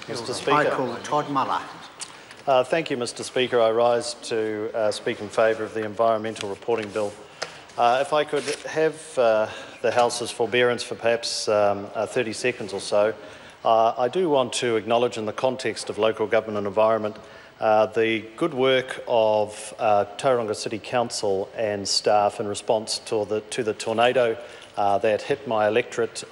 Mr. Speaker. I call Todd Muller. Thank you, Mr. Speaker. I rise to speak in favour of the Environmental Reporting Bill. If I could have the House's forbearance for perhaps 30 seconds or so, I do want to acknowledge in the context of local government and environment the good work of Tauranga City Council and staff in response to the tornado that hit my electorate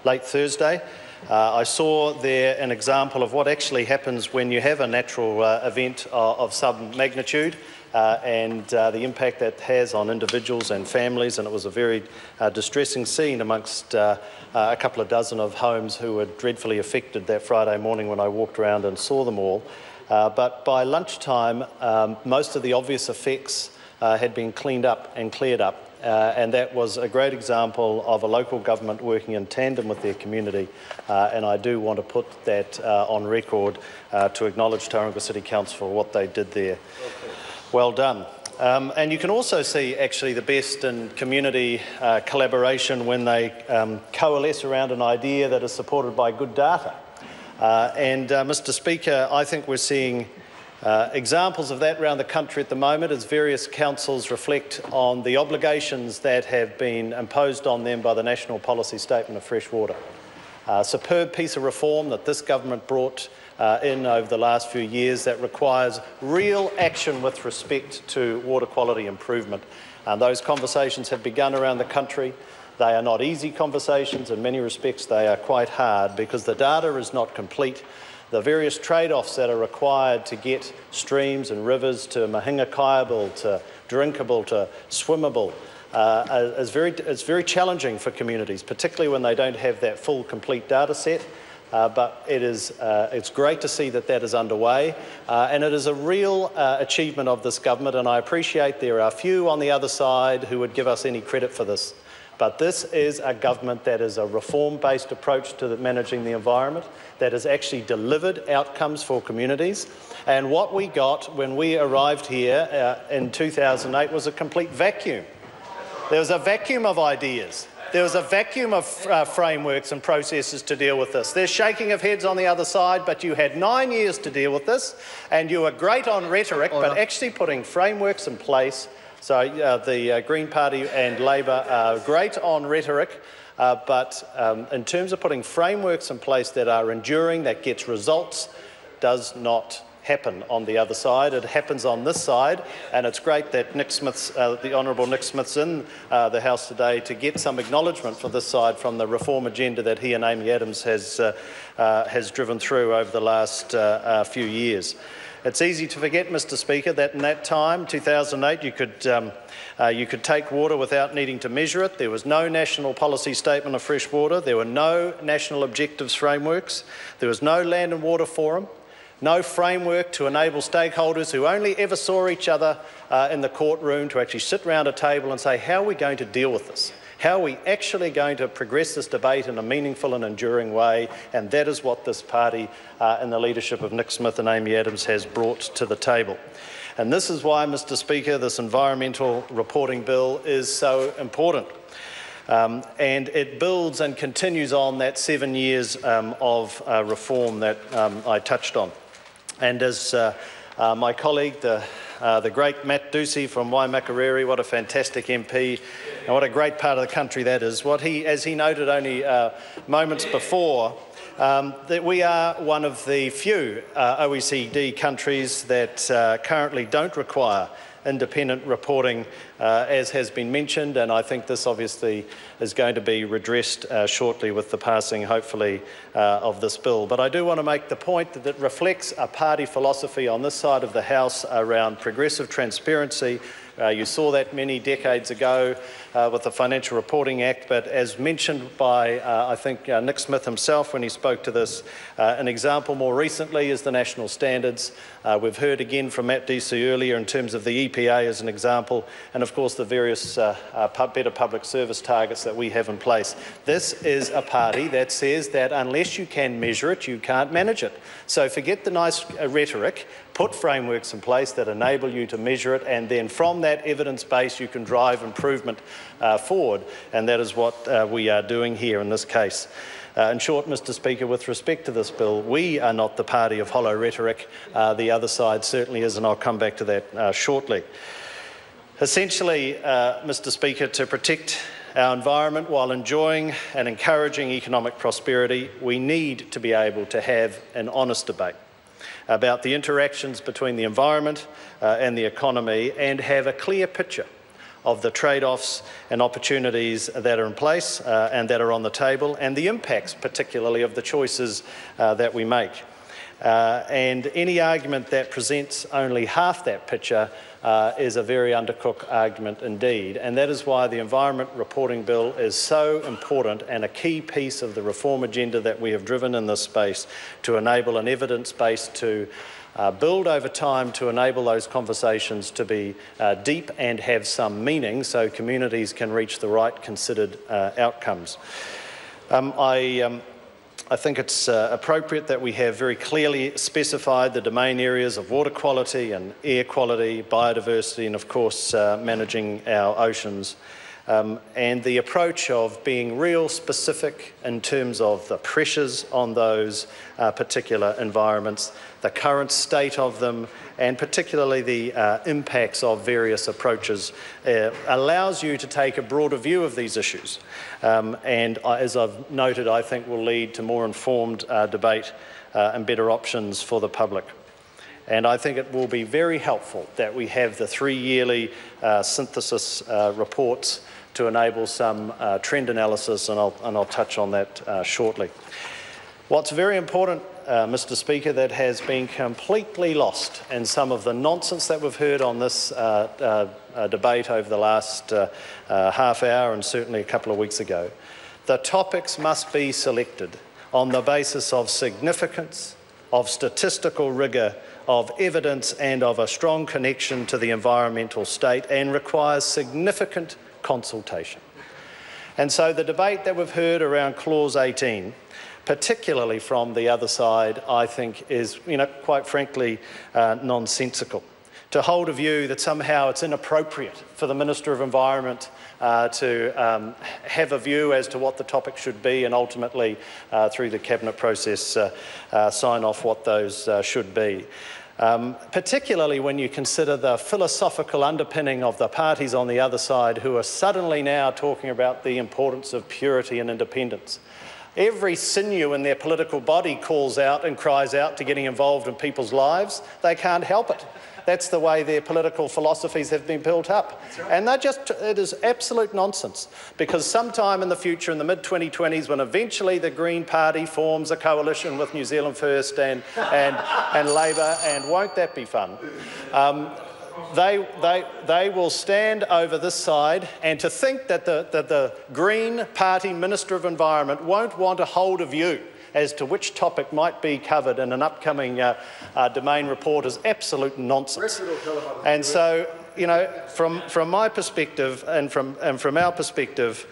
late Thursday. I saw there an example of what actually happens when you have a natural event of some magnitude and the impact that has on individuals and families, and it was a very distressing scene amongst a couple of dozen of homes who were dreadfully affected that Friday morning when I walked around and saw them all. But by lunchtime, most of the obvious effects had been cleaned up and cleared up. And that was a great example of a local government working in tandem with their community. And I do want to put that on record to acknowledge Tauranga City Council for what they did there. Well done. And you can also see actually the best in community collaboration when they coalesce around an idea that is supported by good data. Mr. Speaker, I think we're seeing examples of that around the country at the moment as various councils reflect on the obligations that have been imposed on them by the National Policy Statement of Fresh Water. A superb piece of reform that this government brought in over the last few years that requires real action with respect to water quality improvement. Those conversations have begun around the country. They are not easy conversations. In many respects, they are quite hard because the data is not complete. The various trade-offs that are required to get streams and rivers to mahinga-kayable, to drinkable, to swimmable, is very challenging for communities, particularly when they don't have that full, complete data set. But it's great to see that that is underway, and it is a real achievement of this government, and I appreciate there are few on the other side who would give us any credit for this. But this is a government that is a reform-based approach to managing the environment, that has actually delivered outcomes for communities. And what we got when we arrived here in 2008 was a complete vacuum. There was a vacuum of ideas. There was a vacuum of frameworks and processes to deal with this. There's shaking of heads on the other side, but you had 9 years to deal with this, and you were great on rhetoric, but actually putting frameworks in place. So the Green Party and Labor are great on rhetoric, but in terms of putting frameworks in place that are enduring, that gets results, does not happen on the other side. It happens on this side, and it's great that the Honourable Nick Smith's in the House today to get some acknowledgement for this side from the reform agenda that he and Amy Adams has driven through over the last few years. It's easy to forget, Mr. Speaker, that in that time, 2008, you could take water without needing to measure it. There was no national policy statement of fresh water. There were no national objectives frameworks. There was no land and water forum. No framework to enable stakeholders who only ever saw each other in the courtroom to actually sit around a table and say, how are we going to deal with this? How are we actually going to progress this debate in a meaningful and enduring way? And that is what this party in the leadership of Nick Smith and Amy Adams has brought to the table. And this is why, Mr. Speaker, this environmental reporting bill is so important. And it builds and continues on that 7 years of reform that I touched on. And as my colleague, the great Matt Ducey from Waimakariri, what a fantastic MP, and what a great part of the country that is. As he noted only moments before, that we are one of the few OECD countries that currently don't require independent reporting, as has been mentioned, and I think this obviously is going to be redressed shortly with the passing, hopefully, of this bill. But I do want to make the point that it reflects a party philosophy on this side of the House around progressive transparency. You saw that many decades ago with the Financial Reporting Act, but as mentioned by, I think, Nick Smith himself when he spoke to this, an example more recently is the national standards. We've heard again from Matt Ducey earlier in terms of the EPA as an example, and of course the various better public service targets that we have in place. This is a party that says that unless you can measure it, you can't manage it. So forget the nice rhetoric, put frameworks in place that enable you to measure it, and then from that evidence base you can drive improvement forward, and that is what we are doing here in this case. In short, Mr Speaker, with respect to this bill, we are not the party of hollow rhetoric. The other side certainly is, and I'll come back to that shortly. Essentially, Mr Speaker, to protect our environment while enjoying and encouraging economic prosperity, we need to be able to have an honest debate about the interactions between the environment and the economy, and have a clear picture of the trade-offs and opportunities that are in place and that are on the table, and the impacts particularly of the choices that we make. And any argument that presents only half that picture is a very undercooked argument indeed, and that is why the Environment Reporting Bill is so important and a key piece of the reform agenda that we have driven in this space to enable an evidence base to build over time to enable those conversations to be deep and have some meaning so communities can reach the right considered outcomes. I think it's appropriate that we have very clearly specified the domain areas of water quality and air quality, biodiversity, and of course managing our oceans. And the approach of being real specific in terms of the pressures on those particular environments, the current state of them, and particularly the impacts of various approaches, allows you to take a broader view of these issues. And as I've noted, I think will lead to more informed debate and better options for the public. And I think it will be very helpful that we have the 3 yearly synthesis reports to enable some trend analysis, and I'll touch on that shortly. What's very important, Mr Speaker, that has been completely lost in some of the nonsense that we've heard on this debate over the last half hour and certainly a couple of weeks ago. The topics must be selected on the basis of significance, of statistical rigour, of evidence and of a strong connection to the environmental state, and requires significant consultation. And so the debate that we've heard around Clause 18, particularly from the other side, I think is, quite frankly, nonsensical. To hold a view that somehow it's inappropriate for the Minister of Environment to have a view as to what the topic should be, and ultimately, through the Cabinet process, sign off what those should be. Particularly when you consider the philosophical underpinning of the parties on the other side who are suddenly now talking about the importance of purity and independence. Every sinew in their political body calls out and cries out to getting involved in people's lives. They can't help it. That's the way their political philosophies have been built up. And it is absolute nonsense, because sometime in the future, in the mid-2020s, when eventually the Green Party forms a coalition with New Zealand First and Labour, and won't that be fun? They will stand over this side, and to think that the Green Party Minister of Environment won't want to hold a view as to which topic might be covered in an upcoming domain report is absolute nonsense. And so, from my perspective and from our perspective,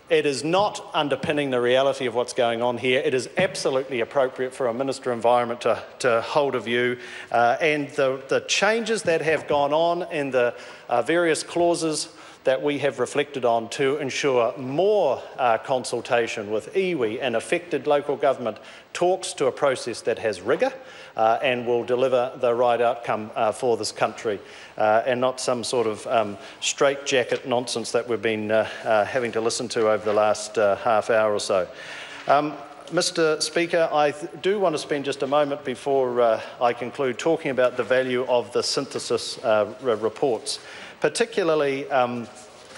it is not underpinning the reality of what's going on here. It is absolutely appropriate for a Minister of Environment to hold a view, and the changes that have gone on in the various clauses that we have reflected on to ensure more consultation with iwi and affected local government talks to a process that has rigour and will deliver the right outcome for this country, and not some sort of straitjacket nonsense that we've been having to listen to over the last half hour or so. Mr Speaker, I do want to spend just a moment before I conclude talking about the value of the synthesis reports, particularly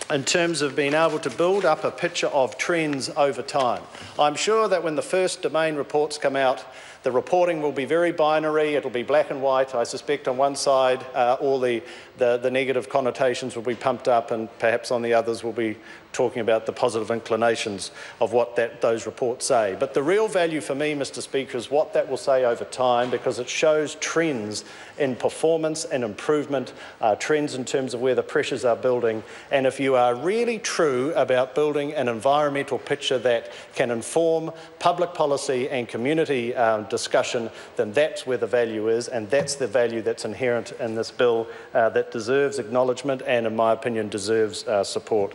in terms of being able to build up a picture of trends over time. I'm sure that when the first domain reports come out, the reporting will be very binary. It'll be black and white. I suspect on one side all the negative connotations will be pumped up, and perhaps on the others we'll be talking about the positive inclinations of what those reports say. But the real value for me, Mr Speaker, is what that will say over time, because it shows trends in performance and improvement, trends in terms of where the pressures are building. And if you you are really true about building an environmental picture that can inform public policy and community discussion, then that's where the value is, and that's the value that's inherent in this bill that deserves acknowledgement and, in my opinion, deserves support.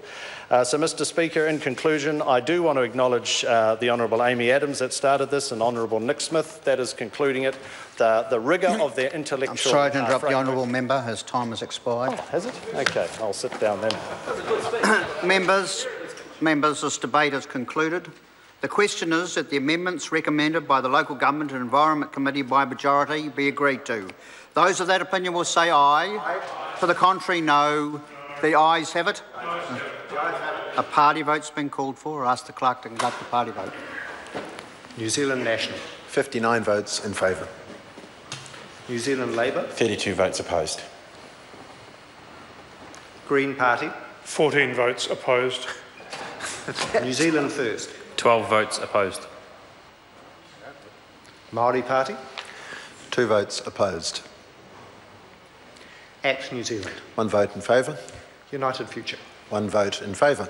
So, Mr Speaker, in conclusion, I do want to acknowledge the Honourable Amy Adams that started this and Honourable Nick Smith that is concluding it. The rigour of their intellectual... I'm sorry to interrupt the Honourable Member. His time has expired. Oh, has it? OK, I'll sit down then. Members, this debate is concluded. The question is that the amendments recommended by the Local Government and Environment Committee by majority be agreed to. Those of that opinion will say aye. Aye. To the contrary, no. The ayes have it. A party vote's been called for. I'll ask the clerk to conduct the party vote. New Zealand National. 59 votes in favour. New Zealand Labour. 32 votes opposed. Green Party. 14 votes opposed. New Zealand First. 12 votes opposed. Māori Party. 2 votes opposed. Act New Zealand. 1 vote in favour. United Future. 1 vote in favour.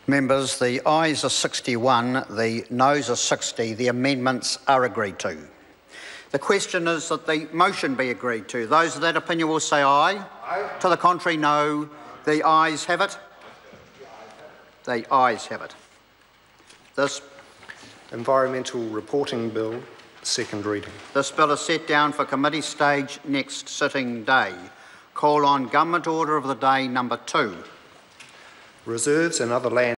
Members, the ayes are 61, the noes are 60. The amendments are agreed to. The question is that the motion be agreed to. Those of that opinion will say aye. Aye. To the contrary, no. The ayes have it. The ayes have it. This Environmental Reporting Bill, second reading. This bill is set down for committee stage next sitting day. Call on Government Order of the Day number 2. Reserves and other land